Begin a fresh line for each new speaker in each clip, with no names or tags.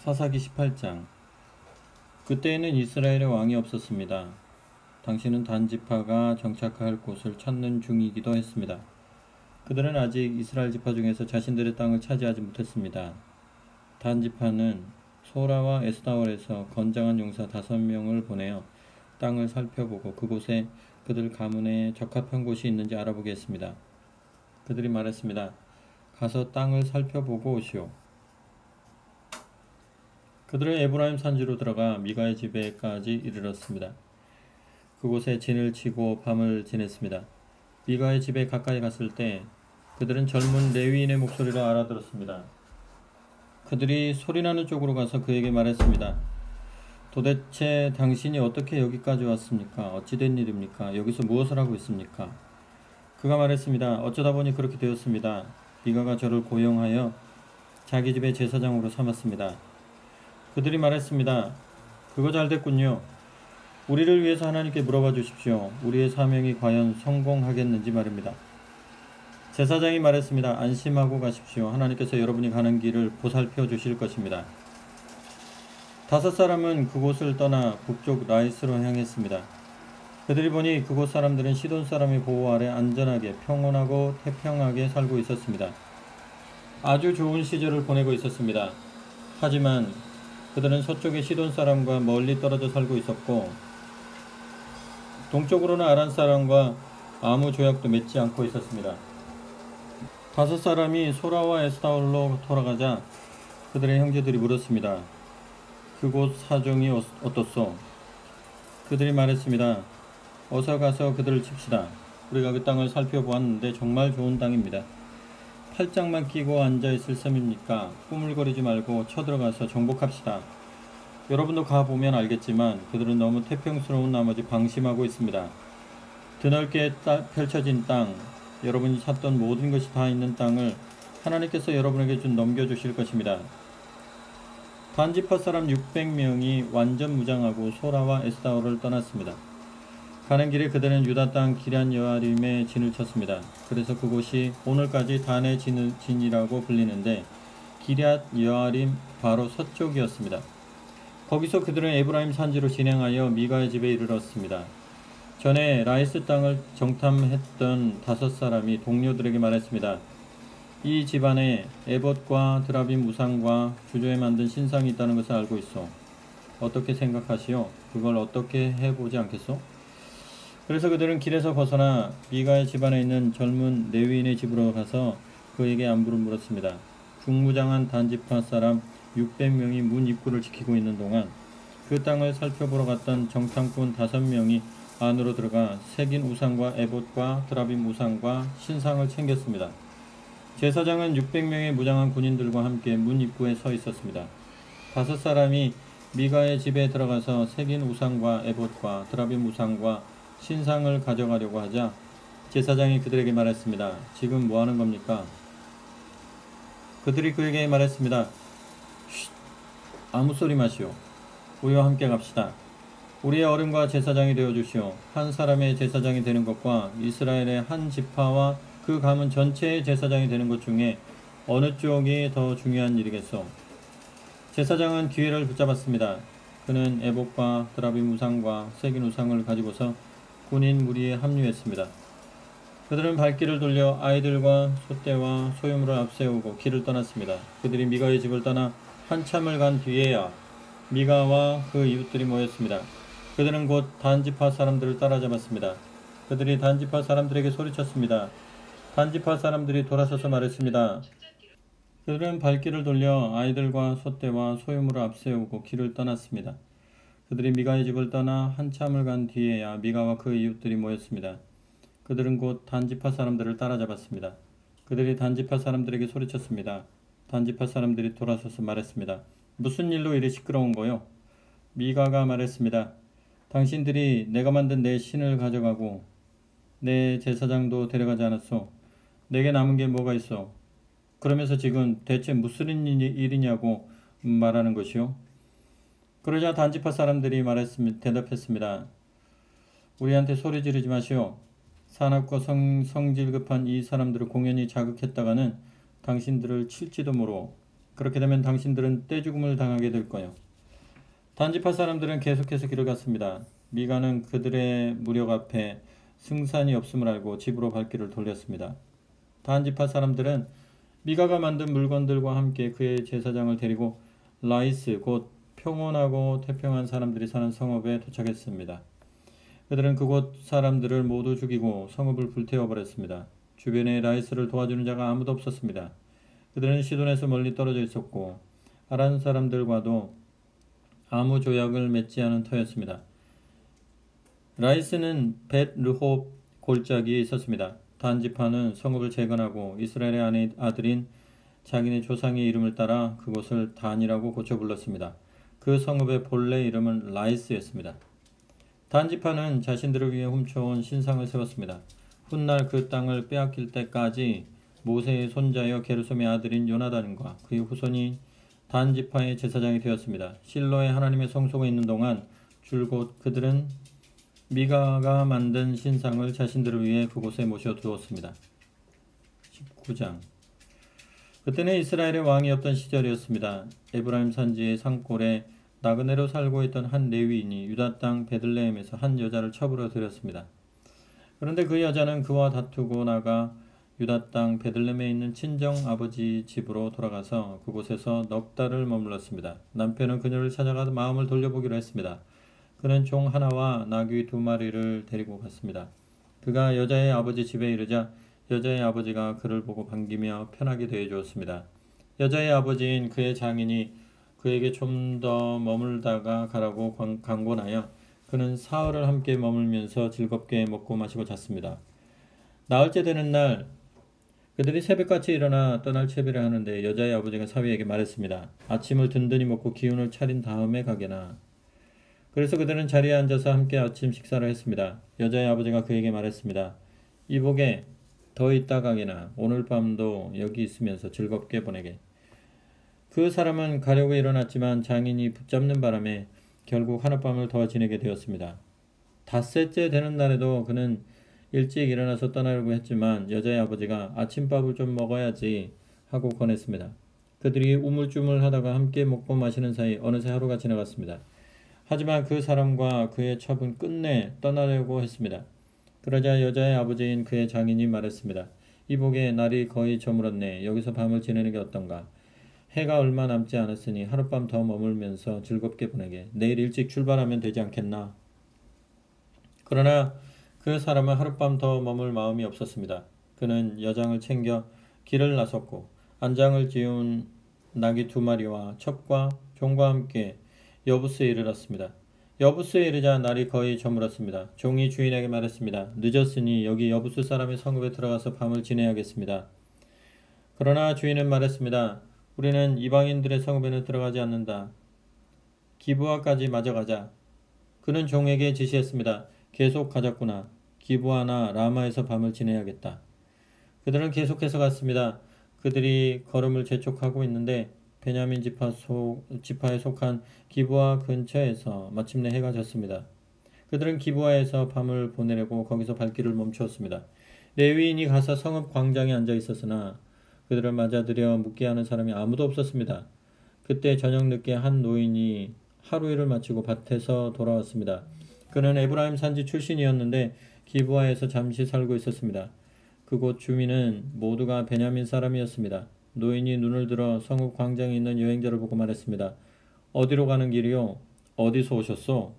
사사기 18장. 그때에는 이스라엘의 왕이 없었습니다. 당신은 단지파가 정착할 곳을 찾는 중이기도 했습니다. 그들은 아직 이스라엘 지파 중에서 자신들의 땅을 차지하지 못했습니다. 단지파는 소라와 에스타올에서 건장한 용사 5명을 보내어 땅을 살펴보고 그곳에 그들 가문에 적합한 곳이 있는지 알아보게 했습니다. 그들이 말했습니다. 가서 땅을 살펴보고 오시오. 그들은 에브라임 산지로 들어가 미가의 집에까지 이르렀습니다. 그곳에 진을 치고 밤을 지냈습니다. 미가의 집에 가까이 갔을 때 그들은 젊은 레위인의 목소리를 알아들었습니다. 그들이 소리나는 쪽으로 가서 그에게 말했습니다. 도대체 당신이 어떻게 여기까지 왔습니까? 어찌된 일입니까? 여기서 무엇을 하고 있습니까? 그가 말했습니다. 어쩌다 보니 그렇게 되었습니다. 미가가 저를 고용하여 자기 집의 제사장으로 삼았습니다. 그들이 말했습니다. 그거 잘 됐군요. 우리를 위해서 하나님께 물어봐 주십시오. 우리의 사명이 과연 성공하겠는지 말입니다. 제사장이 말했습니다. 안심하고 가십시오. 하나님께서 여러분이 가는 길을 보살펴 주실 것입니다. 5사람은 그곳을 떠나 북쪽 라이스로 향했습니다. 그들이 보니 그곳 사람들은 시돈 사람의 보호 아래 안전하게 평온하고 태평하게 살고 있었습니다. 아주 좋은 시절을 보내고 있었습니다. 하지만 그들은 서쪽의 시돈 사람과 멀리 떨어져 살고 있었고 동쪽으로는 아란 사람과 아무 조약도 맺지 않고 있었습니다. 5사람이 소라와 에스타올로 돌아가자 그들의 형제들이 물었습니다. 그곳 사정이 어떻소? 그들이 말했습니다. 어서 가서 그들을 칩시다. 우리가 그 땅을 살펴보았는데 정말 좋은 땅입니다. 팔짱만 끼고 앉아있을 셈입니까? 꾸물거리지 말고 쳐들어가서 정복합시다. 여러분도 가보면 알겠지만 그들은 너무 태평스러운 나머지 방심하고 있습니다. 드넓게 펼쳐진 땅, 여러분이 찾던 모든 것이 다 있는 땅을 하나님께서 여러분에게 넘겨주실 것입니다. 단지파 사람 600명이 완전 무장하고 소라와 에스타올을 떠났습니다. 가는 길에 그들은 유다 땅 기럇 여아림에 진을 쳤습니다. 그래서 그곳이 오늘까지 단의 진이라고 불리는데 기럇 여아림 바로 서쪽이었습니다. 거기서 그들은 에브라임 산지로 진행하여 미가의 집에 이르렀습니다. 전에 라이스 땅을 정탐했던 5사람이 동료들에게 말했습니다. 이 집안에 에봇과 드라빔 우상과 주조에 만든 신상이 있다는 것을 알고 있어. 어떻게 생각하시오? 그걸 어떻게 해보지 않겠소? 그래서 그들은 길에서 벗어나 미가의 집안에 있는 젊은 레위인의 집으로 가서 그에게 안부를 물었습니다. 중무장한 단지파 사람 600명이 문 입구를 지키고 있는 동안 그 땅을 살펴보러 갔던 정탐꾼 5명이 안으로 들어가 새긴 우상과 에봇과 드라빔 우상과 신상을 챙겼습니다. 제사장은 600명의 무장한 군인들과 함께 문 입구에 서 있었습니다. 5사람이 미가의 집에 들어가서 새긴 우상과 에봇과 드라빔 우상과 신상을 가져가려고 하자 제사장이 그들에게 말했습니다. 지금 뭐 하는 겁니까? 그들이 그에게 말했습니다. 쉿! 아무 소리 마시오. 우리와 함께 갑시다. 우리의 어른과 제사장이 되어주시오. 한 사람의 제사장이 되는 것과 이스라엘의 한 지파와 그 가문 전체의 제사장이 되는 것 중에 어느 쪽이 더 중요한 일이겠소? 제사장은 기회를 붙잡았습니다. 그는 에봇과 드라빔 우상과 새긴 우상을 가지고서 군인 무리에 합류했습니다. 그들은 발길을 돌려 아이들과 소떼와 소유물을 앞세우고 길을 떠났습니다. 그들이 미가의 집을 떠나 한참을 간 뒤에야 미가와 그 이웃들이 모였습니다. 그들은 곧 단지파 사람들을 따라잡았습니다. 그들이 단지파 사람들에게 소리쳤습니다. 단지파 사람들이 돌아서서 말했습니다. 그들은 발길을 돌려 아이들과 소떼와 소유물을 앞세우고 길을 떠났습니다. 그들이 미가의 집을 떠나 한참을 간 뒤에야 미가와 그 이웃들이 모였습니다. 그들은 곧 단지파 사람들을 따라잡았습니다. 그들이 단지파 사람들에게 소리쳤습니다. 단지파 사람들이 돌아서서 말했습니다. 무슨 일로 이리 시끄러운 거요? 미가가 말했습니다. 당신들이 내가 만든 내 신을 가져가고 내 제사장도 데려가지 않았소. 내게 남은 게 뭐가 있어? 그러면서 지금 대체 무슨 일이냐고 말하는 것이요? 그러자 단지파 사람들이 대답했습니다. 우리한테 소리 지르지 마시오. 사납고 성질 급한 이 사람들을 공연히 자극했다가는 당신들을 칠지도 모르오. 그렇게 되면 당신들은 떼죽음을 당하게 될 거요. 단지파 사람들은 계속해서 길을 갔습니다. 미가는 그들의 무력 앞에 승산이 없음을 알고 집으로 발길을 돌렸습니다. 단지파 사람들은 미가가 만든 물건들과 함께 그의 제사장을 데리고 라이스 곧 평온하고 태평한 사람들이 사는 성읍에 도착했습니다. 그들은 그곳 사람들을 모두 죽이고 성읍을 불태워버렸습니다. 주변에 라이스를 도와주는 자가 아무도 없었습니다. 그들은 시돈에서 멀리 떨어져 있었고 아란 사람들과도 아무 조약을 맺지 않은 터였습니다. 라이스는 벳 르홉 골짜기에 있었습니다. 단지파는 성읍을 재건하고 이스라엘의 아들인 자기네 조상의 이름을 따라 그곳을 단이라고 고쳐 불렀습니다. 그 성읍의 본래 이름은 라이스였습니다. 단지파는 자신들을 위해 훔쳐온 신상을 세웠습니다. 훗날 그 땅을 빼앗길 때까지 모세의 손자여 게르솜의 아들인 요나단과 그의 후손이 단지파의 제사장이 되었습니다. 실로에 하나님의 성소가 있는 동안 줄곧 그들은 미가가 만든 신상을 자신들을 위해 그곳에 모셔두었습니다. 19장. 그때는 이스라엘의 왕이 없던 시절이었습니다. 에브라임 산지의 산골에 나그네로 살고 있던 한 레위인이 유다 땅 베들레헴에서 한 여자를 첩으로 들였습니다. 그런데 그 여자는 그와 다투고 나가 유다 땅 베들레헴에 있는 친정 아버지 집으로 돌아가서 그곳에서 넉 달을 머물렀습니다. 남편은 그녀를 찾아가 마음을 돌려보기로 했습니다. 그는 종 하나와 나귀 2마리를 데리고 갔습니다. 그가 여자의 아버지 집에 이르자 여자의 아버지가 그를 보고 반기며 편하게 대해 주었습니다. 여자의 아버지인 그의 장인이 그에게 좀 더 머물다가 가라고 강권하여 그는 사흘을 함께 머물면서 즐겁게 먹고 마시고 잤습니다. 나흘째 되는 날 그들이 새벽같이 일어나 떠날 채비를 하는데 여자의 아버지가 사위에게 말했습니다. 아침을 든든히 먹고 기운을 차린 다음에 가게나. 그래서 그들은 자리에 앉아서 함께 아침 식사를 했습니다. 여자의 아버지가 그에게 말했습니다. 이복에 더 있다 가게나. 오늘 밤도 여기 있으면서 즐겁게 보내게. 그 사람은 가려고 일어났지만 장인이 붙잡는 바람에 결국 하룻밤을 더 지내게 되었습니다. 닷새째 되는 날에도 그는 일찍 일어나서 떠나려고 했지만 여자의 아버지가 아침밥을 좀 먹어야지 하고 권했습니다. 그들이 우물쭈물하다가 함께 먹고 마시는 사이 어느새 하루가 지나갔습니다. 하지만 그 사람과 그의 첩은 끝내 떠나려고 했습니다. 그러자 여자의 아버지인 그의 장인이 말했습니다. 이복에 날이 거의 저물었네. 여기서 밤을 지내는 게 어떤가? 해가 얼마 남지 않았으니 하룻밤 더 머물면서 즐겁게 보내게. 내일 일찍 출발하면 되지 않겠나? 그러나 그 사람은 하룻밤 더 머물 마음이 없었습니다. 그는 여장을 챙겨 길을 나섰고 안장을 지운 나귀 2마리와 첩과 종과 함께 여부스에 이르렀습니다. 여부스에 이르자 날이 거의 저물었습니다. 종이 주인에게 말했습니다. 늦었으니 여기 여부스 사람의 성읍에 들어가서 밤을 지내야겠습니다. 그러나 주인은 말했습니다. 우리는 이방인들의 성읍에는 들어가지 않는다. 기브아까지 마저 가자. 그는 종에게 지시했습니다. 계속 가자꾸나. 기브아나 라마에서 밤을 지내야겠다. 그들은 계속해서 갔습니다. 그들이 걸음을 재촉하고 있는데 베냐민 지파에 속한 기브아 근처에서 마침내 해가 졌습니다. 그들은 기브아에서 밤을 보내려고 거기서 발길을 멈추었습니다. 레위인이 가서 성읍 광장에 앉아 있었으나 그들을 맞아들여 묻게 하는 사람이 아무도 없었습니다. 그때 저녁 늦게 한 노인이 하루 일을 마치고 밭에서 돌아왔습니다. 그는 에브라임 산지 출신이었는데 기브아에서 잠시 살고 있었습니다. 그곳 주민은 모두가 베냐민 사람이었습니다. 노인이 눈을 들어 성읍 광장에 있는 여행자를 보고 말했습니다. 어디로 가는 길이요? 어디서 오셨소?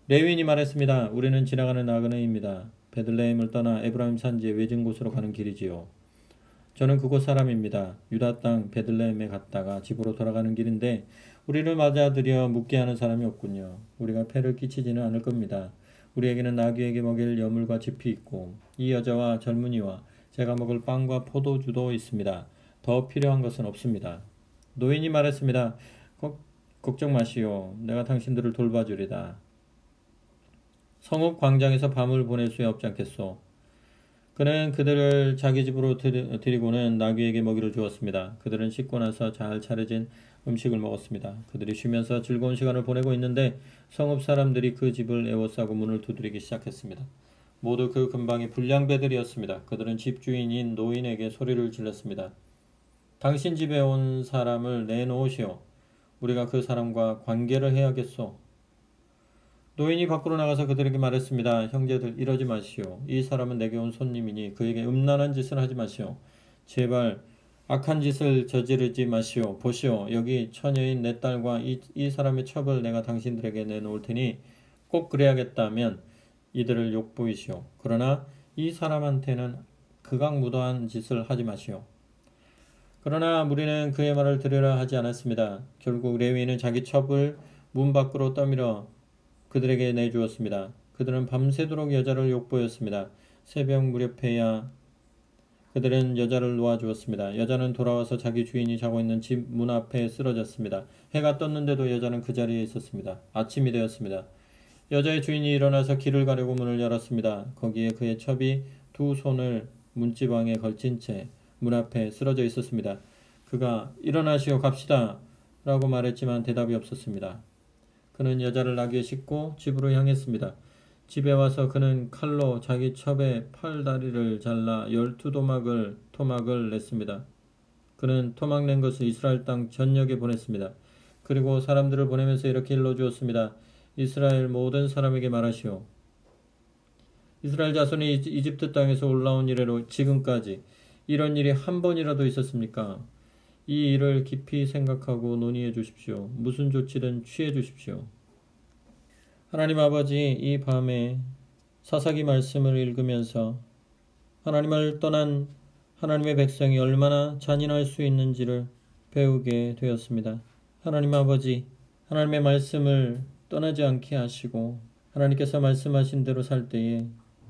레위인이 말했습니다. 우리는 지나가는 나그네입니다. 베들레헴을 떠나 에브라임 산지의 외진 곳으로 가는 길이지요. 저는 그곳 사람입니다. 유다 땅 베들레헴에 갔다가 집으로 돌아가는 길인데 우리를 맞아들여 묻게 하는 사람이 없군요. 우리가 폐를 끼치지는 않을 겁니다. 우리에게는 나귀에게 먹일 여물과 짚이 있고 이 여자와 젊은이와 제가 먹을 빵과 포도주도 있습니다. 더 필요한 것은 없습니다. 노인이 말했습니다. 걱정 마시오. 내가 당신들을 돌봐주리다. 성읍 광장에서 밤을 보낼 수 없지 않겠소. 그는 그들을 자기 집으로 데리고는 나귀에게 먹이를 주었습니다. 그들은 씻고 나서 잘 차려진 음식을 먹었습니다. 그들이 쉬면서 즐거운 시간을 보내고 있는데 성읍 사람들이 그 집을 에워싸고 문을 두드리기 시작했습니다. 모두 그 근방의 불량배들이었습니다. 그들은 집주인인 노인에게 소리를 질렀습니다. 당신 집에 온 사람을 내놓으시오. 우리가 그 사람과 관계를 해야겠소. 노인이 밖으로 나가서 그들에게 말했습니다. 형제들, 이러지 마시오. 이 사람은 내게 온 손님이니 그에게 음란한 짓을 하지 마시오. 제발 악한 짓을 저지르지 마시오. 보시오. 여기 처녀인 내 딸과 이 사람의 첩을 내가 당신들에게 내놓을 테니 꼭 그래야겠다면 이들을 욕보이시오. 그러나 이 사람한테는 극악무도한 짓을 하지 마시오. 그러나 무리는 그의 말을 들으려 하지 않았습니다. 결국 레위인은 자기 첩을 문 밖으로 떠밀어 그들에게 내주었습니다. 그들은 밤새도록 여자를 욕보였습니다. 새벽 무렵에야 그들은 여자를 놓아주었습니다. 여자는 돌아와서 자기 주인이 자고 있는 집 문 앞에 쓰러졌습니다. 해가 떴는데도 여자는 그 자리에 있었습니다. 아침이 되었습니다. 여자의 주인이 일어나서 길을 가려고 문을 열었습니다. 거기에 그의 첩이 두 손을 문지방에 걸친 채 문 앞에 쓰러져 있었습니다. 그가 일어나시오 갑시다 라고 말했지만 대답이 없었습니다. 그는 여자를 나귀에 싣고 집으로 향했습니다. 집에 와서 그는 칼로 자기 첩의 팔다리를 잘라 12토막을 냈습니다. 그는 토막 낸 것을 이스라엘 땅 전역에 보냈습니다. 그리고 사람들을 보내면서 이렇게 일러주었습니다. 이스라엘 모든 사람에게 말하시오. 이스라엘 자손이 이집트 땅에서 올라온 이래로 지금까지 이런 일이 한 번이라도 있었습니까? 이 일을 깊이 생각하고 논의해 주십시오. 무슨 조치든 취해 주십시오. 하나님 아버지, 이 밤에 사사기 말씀을 읽으면서 하나님을 떠난 하나님의 백성이 얼마나 잔인할 수 있는지를 배우게 되었습니다. 하나님 아버지, 하나님의 말씀을 떠나지 않게 하시고 하나님께서 말씀하신 대로 살 때에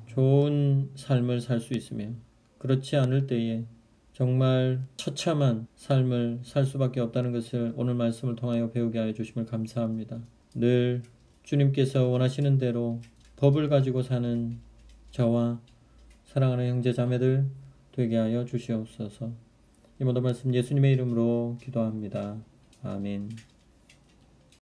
좋은 삶을 살 수 있으며 그렇지 않을 때에 정말 처참한 삶을 살 수밖에 없다는 것을 오늘 말씀을 통하여 배우게 하여 주심을 감사합니다. 늘 주님께서 원하시는 대로 법을 가지고 사는 저와 사랑하는 형제 자매들 되게 하여 주시옵소서. 이 모든 말씀 예수님의 이름으로 기도합니다. 아멘.